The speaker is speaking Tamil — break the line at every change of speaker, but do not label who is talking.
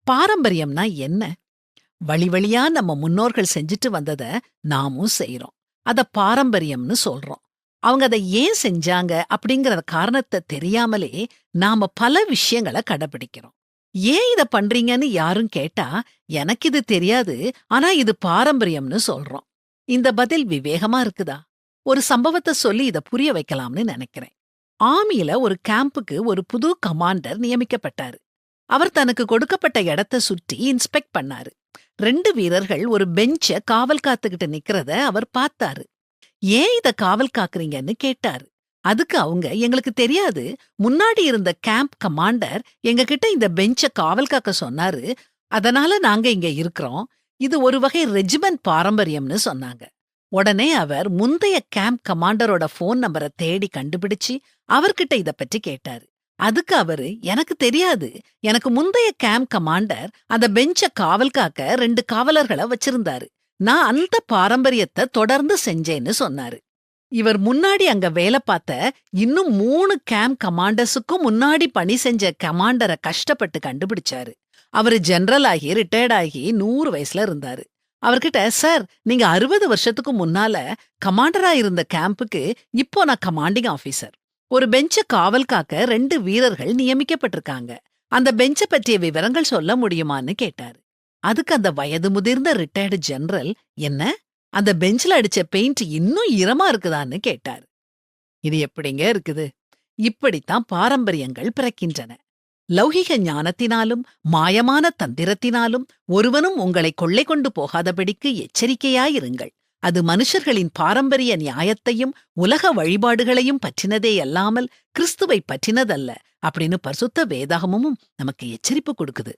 பாரம்பரியம்னா என்ன? வழி வழியா நம்ம முன்னோர்கள் செஞ்சுட்டு வந்தத நாமும் செய்றோம். அத பாரம்பரியம்னு சொல்றோம். அவங்க அத ஏன் செஞ்சாங்க அப்படிங்கிற காரணத்த தெரியாமலே நாம பல விஷயங்கள கடைபிடிக்கிறோம். ஏன் இத பண்றீங்கன்னு யாரும் கேட்டா, எனக்கு இது தெரியாது, ஆனா இது பாரம்பரியம்னு சொல்றோம். இந்த பதில் விவேகமா இருக்குதா? ஒரு சம்பவத்த சொல்லி இத புரிய வைக்கலாம்னு நெனைக்கிறேன். ஆர்மில ஒரு கேம்புக்கு ஒரு புது கமாண்டர் நியமிக்கப்பட்டாரு. அவர் தனக்கு கொடுக்கப்பட்ட இடத்த சுற்றி இன்ஸ்பெக்ட் பண்ணாரு. 2 வீரர்கள் ஒரு பெஞ்ச காவல் காத்துக்கிட்டு நிக்கிறத அவர் பார்த்தாரு. ஏன் இத காவல் காக்குறீங்கன்னு கேட்டாரு. அதுக்கு அவங்க, எங்களுக்கு தெரியாது, முன்னாடி இருந்த கேம்ப் கமாண்டர் எங்க கிட்ட இந்த பெஞ்ச காவல் காக்க சொன்னாரு, அதனால நாங்க இங்க இருக்கிறோம். இது ஒரு வகை ரெஜிமெண்ட் பாரம்பரியம்னு சொன்னாங்க. உடனே அவர் முந்தைய கேம்ப் கமாண்டரோட போன் நம்பரை தேடி கண்டுபிடிச்சு அவர்கிட்ட இத பற்றி கேட்டாரு. அதுக்கு அவரு, எனக்கு தெரியாது, எனக்கு முந்தைய கேம்ப் கமாண்டர் அந்த பெஞ்ச காவல் காக்க 2 காவலர்களை வச்சிருந்தாரு, நான் அந்த பாரம்பரியத்தை தொடர்ந்து செஞ்சேன்னு சொன்னாரு. இவர் முன்னாடி அங்க வேலை பார்த்த இன்னும் 3 கேம்ப் கமாண்டர்ஸுக்கும் முன்னாடி பணி செஞ்ச கமாண்டரை கஷ்டப்பட்டு கண்டுபிடிச்சாரு. அவரு ஜெனரல் ஆகி ரிட்டையர்ட் ஆகி 100 வயசுல இருந்தாரு. அவர்கிட்ட, சார், நீங்க 60 வருஷத்துக்கு முன்னால கமாண்டரா இருந்த கேம்புக்கு இப்போ நான் கமாண்டிங் ஆபீசர். ஒரு பெஞ்ச காவல் காக்க 2 வீரர்கள் நியமிக்கப்பட்டிருக்காங்க. அந்த பெஞ்ச பற்றிய விவரங்கள் சொல்ல முடியுமான்னு கேட்டாரு. அதுக்கு அந்த வயது முதிர்ந்த ரிட்டையர்டு ஜெனரல், என்ன, அந்த பெஞ்சில அடிச்ச பெயிண்ட் இன்னும் ஈரமா இருக்குதான்னு கேட்டாரு. இது எப்படிங்க இருக்குது? இப்படித்தான் பாரம்பரியங்கள் பிறக்கின்றன. லௌகிக ஞானத்தினாலும் மாயமான தந்திரத்தினாலும் ஒருவனும் உங்களை கொள்ளை கொண்டு போகாதபடிக்கு எச்சரிக்கையாயிருங்கள். அது மனுஷர்களின் பாரம்பரிய நியாயத்தையும் உலக வழிபாடுகளையும் பற்றினதே அல்லாமல் கிறிஸ்துவை பற்றினதல்ல அப்படின்னு பரிசுத்த வேதாகமும் நமக்கு எச்சரிப்பு கொடுக்குது.